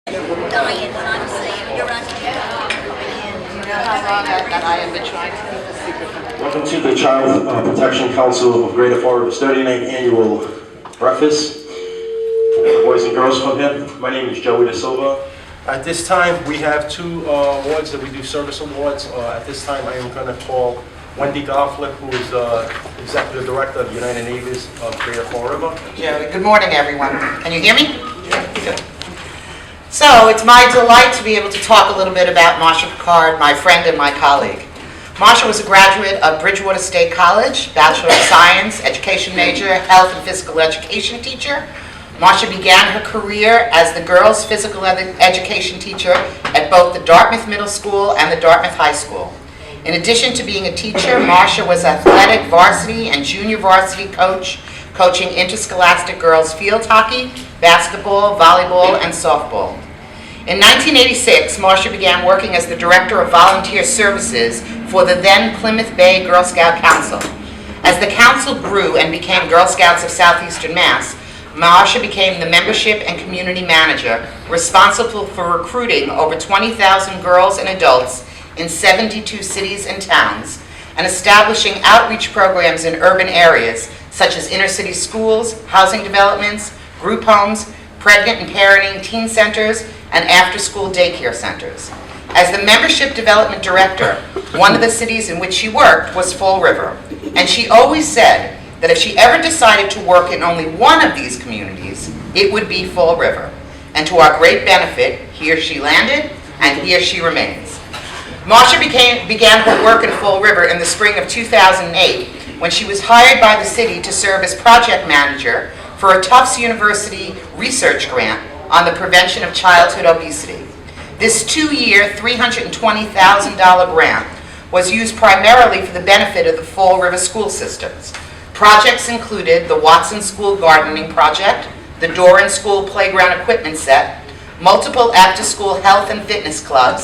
Dying when I'm saying you're right. You know how long that I have been trying to keep a secret from you. Welcome to the Child Protection Council of Greater Fall River's 39th annual breakfast. Boys and girls come here. My name is Joey Da Silva. At this time, we have two awards that we do, service awards. At this time, I am going to call Wendy Gofflick, who is Executive Director of United Neighbors of Greater Fall River. Joey, good morning, everyone. Can you hear me? Good. So it's my delight to be able to talk a little bit about Marcia Picard, my friend and my colleague. Marcia was a graduate of Bridgewater State College, Bachelor of Science, education major, health and physical education teacher. Marcia began her career as the girls' physical education teacher at both the Dartmouth Middle School and the Dartmouth High School. In addition to being a teacher, Marcia was athletic varsity and junior varsity coach, coaching interscholastic girls field hockey, basketball, volleyball, and softball. In 1986, Marcia began working as the Director of Volunteer Services for the then Plymouth Bay Girl Scout Council. As the council grew and became Girl Scouts of Southeastern Mass, Marcia became the Membership and Community Manager, responsible for recruiting over 20,000 girls and adults in 72 cities and towns, and establishing outreach programs in urban areas such as inner-city schools, housing developments, group homes, pregnant and parenting teen centers, and after-school daycare centers. As the Membership Development Director, one of the cities in which she worked was Fall River, and she always said that if she ever decided to work in only one of these communities, it would be Fall River. And to our great benefit, here she landed, and here she remains. Marcia began her work in Fall River in the spring of 2008, when she was hired by the city to serve as project manager for a Tufts University research grant on the prevention of childhood obesity. This 2-year, $320,000 grant was used primarily for the benefit of the Fall River school systems. Projects included the Watson School Gardening Project, the Doran School Playground Equipment Set, multiple after-school health and fitness clubs,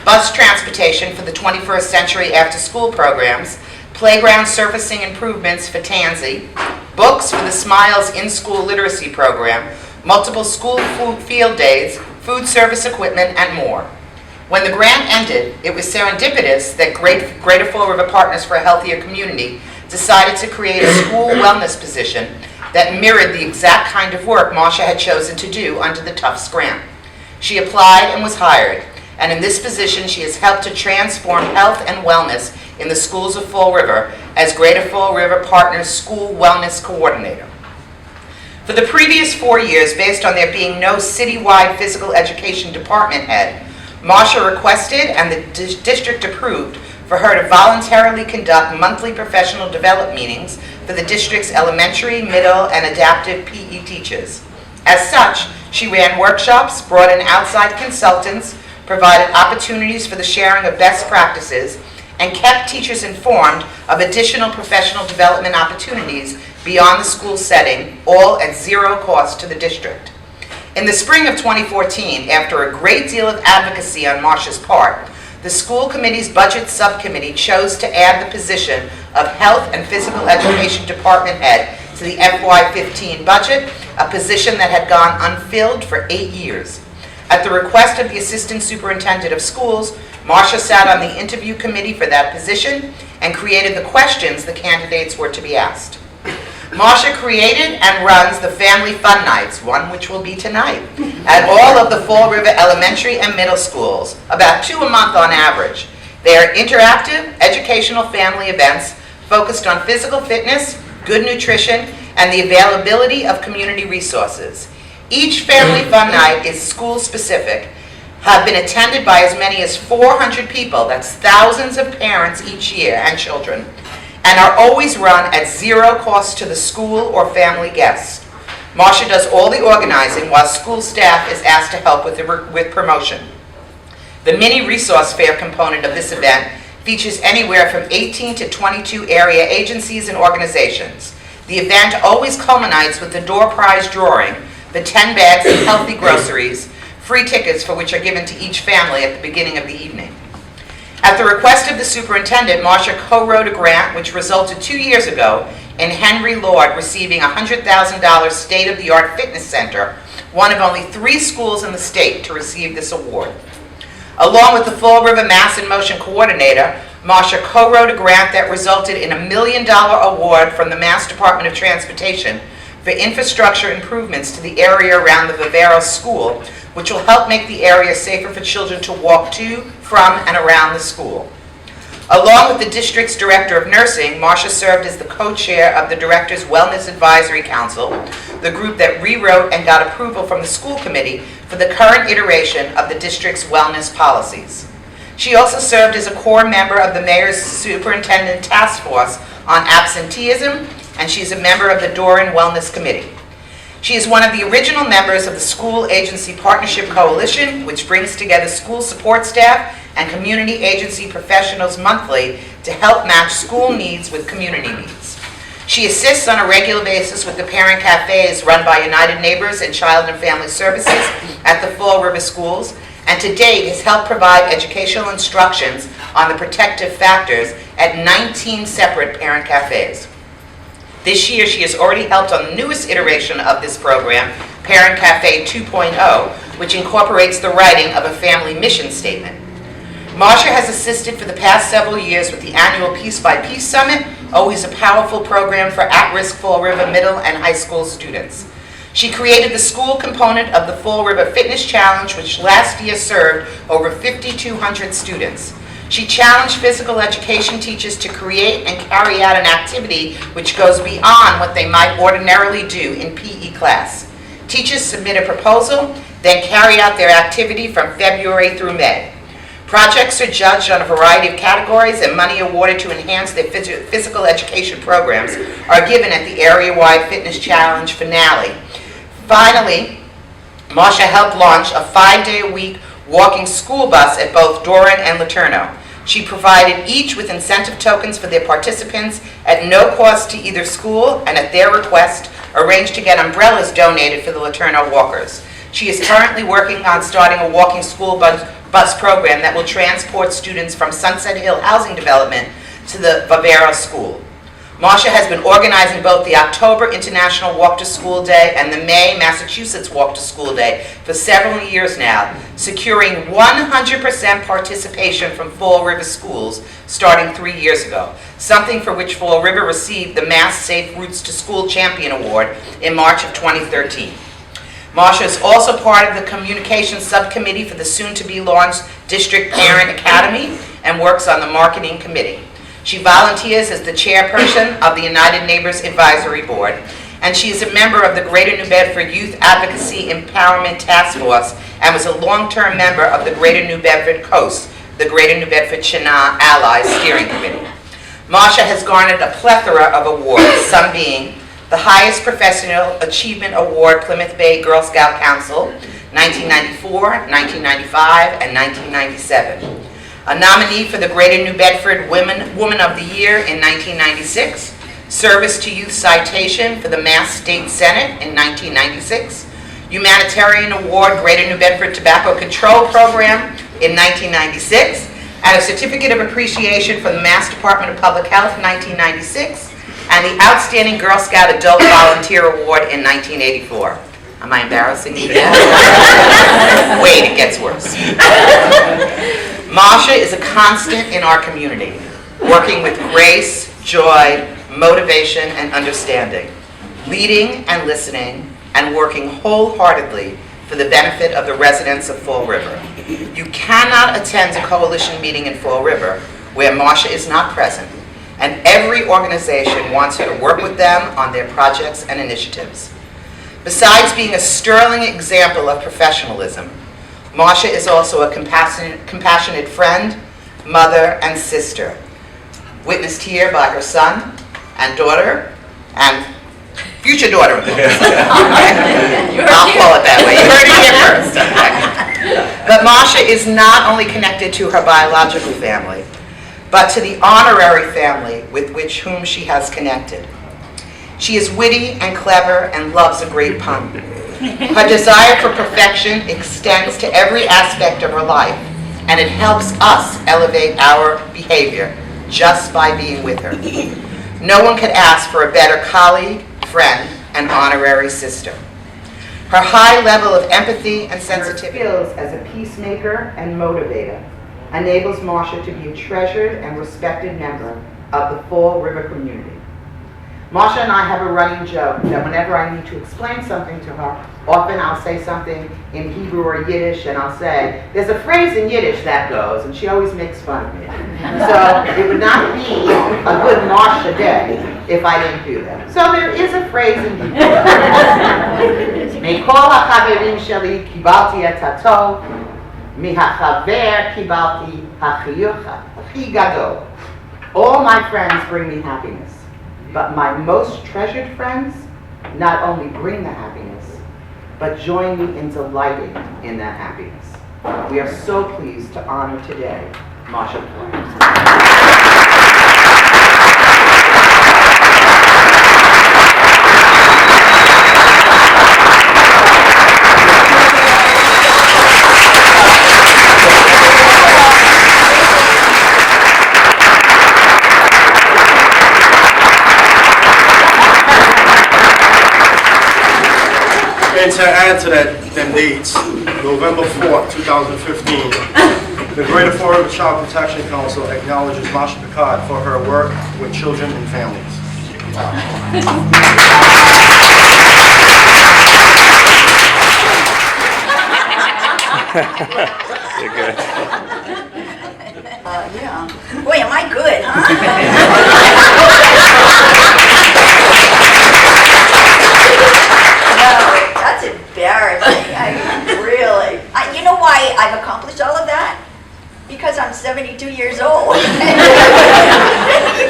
bus transportation for the 21st Century after-school programs, playground surfacing improvements for Tansy, books for the Smiles in-school literacy program, multiple school food field days, food service equipment, and more. When the grant ended, it was serendipitous that Greater Fall River Partners for a Healthier Community decided to create a school wellness position that mirrored the exact kind of work Marcia had chosen to do under the Tufts grant. She applied and was hired, and in this position she has helped to transform health and wellness in the schools of Fall River as Greater Fall River Partners School Wellness Coordinator. For the previous 4 years, based on there being no citywide physical education department head, Marcia requested and the district approved for her to voluntarily conduct monthly professional development meetings for the district's elementary, middle, and adaptive PE teachers. As such, she ran workshops, brought in outside consultants, provided opportunities for the sharing of best practices, and kept teachers informed of additional professional development opportunities beyond the school setting, all at zero cost to the district. In the spring of 2014, after a great deal of advocacy on Marcia's part, the school committee's budget subcommittee chose to add the position of Health and Physical Education Department Head to the FY15 budget, a position that had gone unfilled for 8 years. At the request of the Assistant Superintendent of Schools, Marcia sat on the interview committee for that position and created the questions the candidates were to be asked. Marcia created and runs the Family Fun Nights, one which will be tonight, at all of the Fall River elementary and middle schools, about 2 a month on average. They are interactive, educational family events focused on physical fitness, good nutrition, and the availability of community resources. Each Family Fun Night is school-specific, have been attended by as many as 400 people, that's thousands of parents each year and children, and are always run at zero cost to the school or family guests. Marcia does all the organizing while school staff is asked to help with promotion. The mini resource fair component of this event features anywhere from 18 to 22 area agencies and organizations. The event always culminates with the door prize drawing, the 10 bags of healthy groceries, free tickets for which are given to each family at the beginning of the evening. At the request of the superintendent, Marcia co-wrote a grant which resulted 2 years ago in Henry Lord receiving a $100,000 state-of-the-art fitness center one of only 3 schools in the state to receive this award. Along with the Fall River Mass in Motion coordinator, Marcia co-wrote a grant that resulted in a $1 million award from the Mass Department of Transportation for infrastructure improvements to the area around the Vivero School, which will help make the area safer for children to walk to, from, and around the school. Along with the district's Director of Nursing, Marcia served as the co-chair of the Director's Wellness Advisory Council, the group that rewrote and got approval from the school committee for the current iteration of the district's wellness policies. She also served as a core member of the Mayor's Superintendent Task Force on Absenteeism, and she's a member of the Doran Wellness Committee. She is one of the original members of the School Agency Partnership Coalition, which brings together school support staff and community agency professionals monthly to help match school needs with community needs. She assists on a regular basis with the parent cafes run by United Neighbors and Child and Family Services at the Fall River schools, and to date has helped provide educational instructions on the protective factors at 19 separate parent cafes. This year, she has already helped on the newest iteration of this program, Parent Cafe 2.0, which incorporates the writing of a family mission statement. Marcia has assisted for the past several years with the annual Piece by Piece Summit, always a powerful program for at-risk Fall River middle and high school students. She created the school component of the Fall River Fitness Challenge, which last year served over 5,200 students. She challenged physical education teachers to create and carry out an activity which goes beyond what they might ordinarily do in PE class. Teachers submit a proposal, then carry out their activity from February through May. Projects are judged on a variety of categories, and money awarded to enhance their physical education programs are given at the area-wide fitness challenge finale. Finally, Marcia helped launch a 5-day-a-week walking school bus at both Doran and Laterno. She provided each with incentive tokens for their participants at no cost to either school, and at their request, arranged to get umbrellas donated for the Laterno walkers. She is currently working on starting a walking school bus program that will transport students from Sunset Hill Housing Development to the Vivero School. Marcia has been organizing both the October International Walk to School Day and the May Massachusetts Walk to School Day for several years now, securing 100% participation from Fall River schools starting 3 years ago, something for which Fall River received the Mass Safe Routes to School Champion Award in March of 2013. Marcia is also part of the Communications Subcommittee for the soon-to-be-launched District Parent Academy and works on the Marketing Committee. She volunteers as the chairperson of the United Neighbors Advisory Board, and she is a member of the Greater New Bedford Youth Advocacy Empowerment Task Force and was a long-term member of the Greater New Bedford Coast, the Greater New Bedford Chenal Allies Steering Committee. Marcia has garnered a plethora of awards, some being the highest professional achievement award, Plymouth Bay Girl Scout Council, 1994, 1995, and 1997. A nominee for the Greater New Bedford Woman of the Year in 1996, Service to Youth Citation for the Mass State Senate in 1996, Humanitarian Award Greater New Bedford Tobacco Control Program in 1996, and a Certificate of Appreciation from the Mass Department of Public Health in 1996, and the Outstanding Girl Scout Adult Volunteer Award in 1984. Am I embarrassing you? Wait, it gets worse. Marcia is a constant in our community, working with grace, joy, motivation, and understanding, leading and listening, and working wholeheartedly for the benefit of the residents of Fall River. You cannot attend a coalition meeting in Fall River where Marcia is not present, and every organization wants her to work with them on their projects and initiatives. Besides being a sterling example of professionalism, Marcia is also a compassionate friend, mother, and sister, witnessed here by her son and daughter, and future daughter-in-law. I'll call it that way. You heard it here first. Okay. But Marcia is not only connected to her biological family, but to the honorary family with whom she has connected. She is witty and clever and loves a great pun. Her desire for perfection extends to every aspect of her life, and it helps us elevate our behavior just by being with her. No one could ask for a better colleague, friend, and honorary sister. Her high level of empathy and sensitivity, skills as a peacemaker and motivator, enables Marcia to be a treasured and respected member of the Fall River community. Marcia and I have a running joke that whenever I need to explain something to her, often I'll say something in Hebrew or Yiddish, and I'll say, there's a phrase in Yiddish that goes, and she always makes fun of me. So it would not be a good Marcia day if I didn't do that. So there is a phrase in Hebrew. מכל החברים שלי קיבלתי את הטוב, מהחבר קיבלתי החיוך הכי גדול. All my friends bring me happiness. But my most treasured friends not only bring the happiness, but join me in delighting in that happiness. We are so pleased to honor today Marcia Picard. And to add to them dates, November 4th, 2015, the Greater Fall River Child Protection Council acknowledges Marcia Picard for her work with children and families. You're good. Yeah. Boy, am I good, huh? No, that's embarrassing. Really. You know why I've accomplished all of that? Because I'm 72 years old. You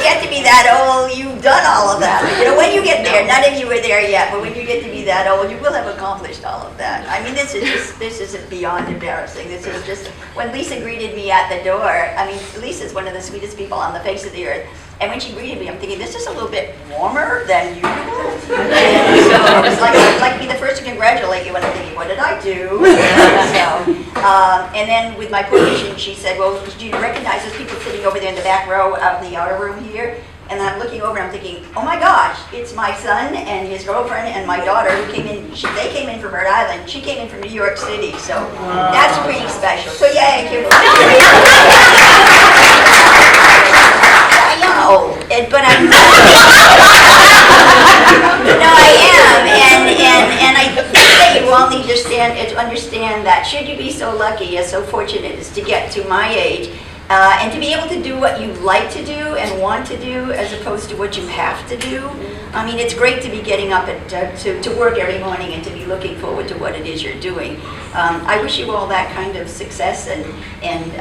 get to be that old, you've done all of that. You know, when you get there, none of you are there yet, but when you get to be that old, you will have accomplished all of that. I mean, this is beyond embarrassing. This is just, when Lisa greeted me at the door, I mean, Lisa's one of the sweetest people on the face of the earth. And when she greeted me, I'm thinking, this is a little bit warmer than usual. And so it's like, I'd like to be the first to congratulate you, and I'm thinking, what did I do? And then with my permission, she said, well, do you recognize those people sitting over there in the back row out in the outer room here? And I'm looking over and I'm thinking, oh my gosh, it's my son and his girlfriend and my daughter who came in. They came in from Rhode Island. She came in from New York City. So that's pretty special. So yeah, thank you. I know, but I'm not. No, I am. And I think that you all need to understand that should you be so lucky, so fortunate as to get to my age, and to be able to do what you like to do and want to do as opposed to what you have to do. I mean, it's great to be getting up to work every morning and to be looking forward to what it is you're doing. I wish you all that kind of success, and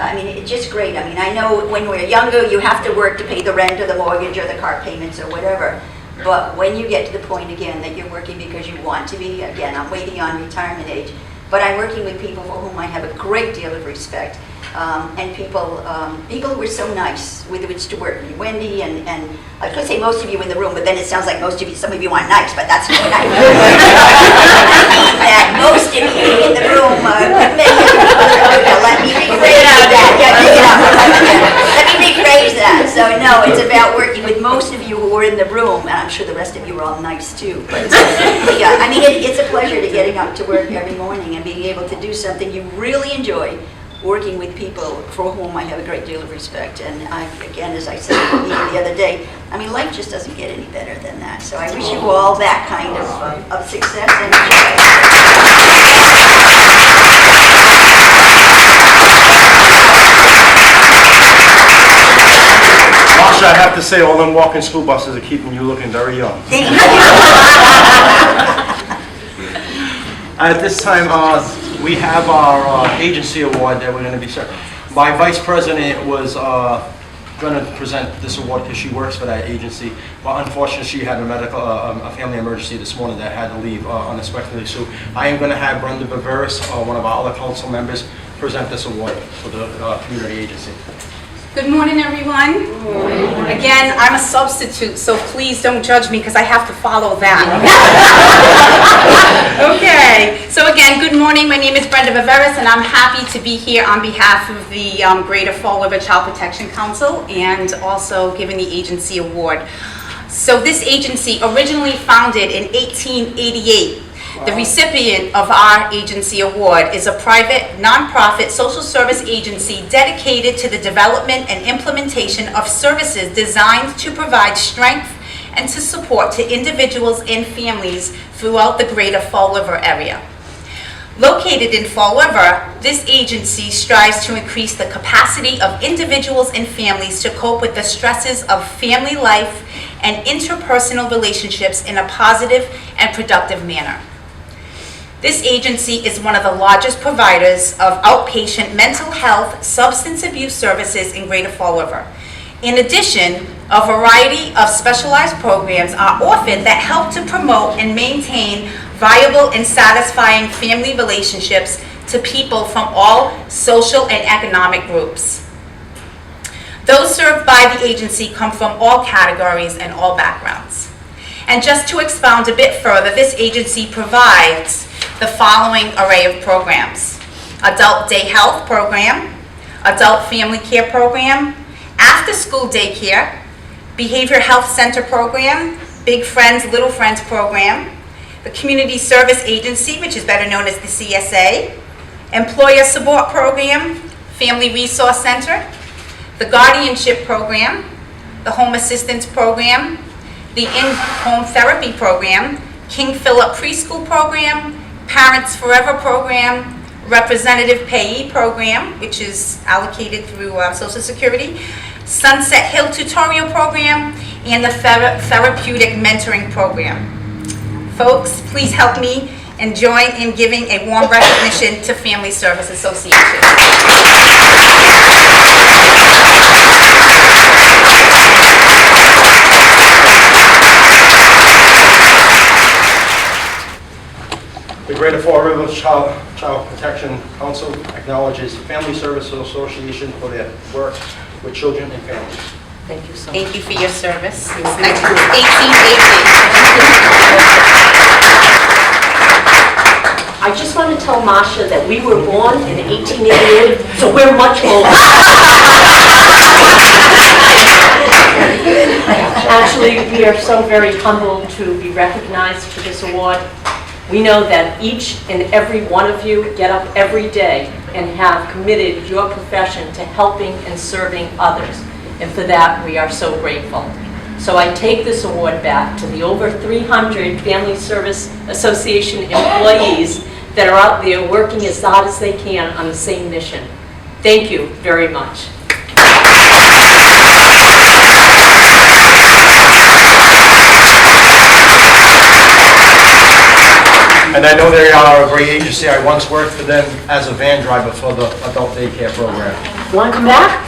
I mean, it's just great. I mean, I know when we're younger, you have to work to pay the rent or the mortgage or the car payments or whatever. But when you get to the point again that you're working because you want to be, again, I'm way beyond retirement age, but I'm working with people for whom I have a great deal of respect. And people who are so nice with which to work. Wendy and I could say most of you in the room, but then it sounds like most of you, some of you aren't nice, but that's not nice. That most of you in the room, let me rephrase that. Yeah, take it out. Let me rephrase that. So no, it's about working with most of you who are in the room, and I'm sure the rest of you are all nice too. But yeah, I mean, it's a pleasure to getting up to work every morning and being able to do something you really enjoy. Working with people for whom I have a great deal of respect. And again, as I said the other day, I mean, life just doesn't get any better than that. So I wish you all that kind of success and joy. Marcia, I have to say, all them walking school buses are keeping you looking very young. Thank you. At this time, we have our agency award that we're going to be serving. My vice president was going to present this award because she works for that agency, but unfortunately she had a family emergency this morning that had to leave unexpectedly. So I am going to have Brenda Viveris, one of our other council members, present this award for the community agency. Good morning, everyone. Good morning. Again, I'm a substitute, so please don't judge me because I have to follow that. Okay, so again, good morning. My name is Brenda Viveris, and I'm happy to be here on behalf of the Greater Fall River Child Protection Council and also giving the agency award. So this agency, originally founded in 1888, The recipient of our agency award is a private, nonprofit social service agency dedicated to the development and implementation of services designed to provide strength and to support to individuals and families throughout the greater Fall River area. Located in Fall River, this agency strives to increase the capacity of individuals and families to cope with the stresses of family life and interpersonal relationships in a positive and productive manner. This agency is one of the largest providers of outpatient mental health, substance abuse services in Greater Fall River. In addition, a variety of specialized programs are offered that help to promote and maintain viable and satisfying family relationships to people from all social and economic groups. Those served by the agency come from all categories and all backgrounds. And just to expound a bit further, this agency provides the following array of programs: Adult Day Health Program, Adult Family Care Program, After School Daycare, Behavior Health Center Program, Big Friends, Little Friends Program, the Community Service Agency, which is better known as the CSA, Employer Support Program, Family Resource Center, the Guardianship Program, the Home Assistance Program, the In-Home Therapy Program, King Philip Preschool Program, Parents Forever Program, Representative Payee Program, which is allocated through Social Security, Sunset Hill Tutorial Program, and the Therapeutic Mentoring Program. Folks, please help me and join in giving a warm recognition to Family Service Association. The Greater Fall River Child Protection Council acknowledges Family Service Association for their work with children and families. Thank you so much. Thank you for your service since 1880. I just want to tell Marcia that we were born in 1888, so we're much older. Actually, we are so very humbled to be recognized for this award. We know that each and every one of you get up every day and have committed your profession to helping and serving others. And for that, we are so grateful. So I take this award back to the over 300 Family Service Association employees that are out there working as hard as they can on the same mission. Thank you very much. And I know they are a great agency. I once worked for them as a van driver for the adult daycare program. Want to come back?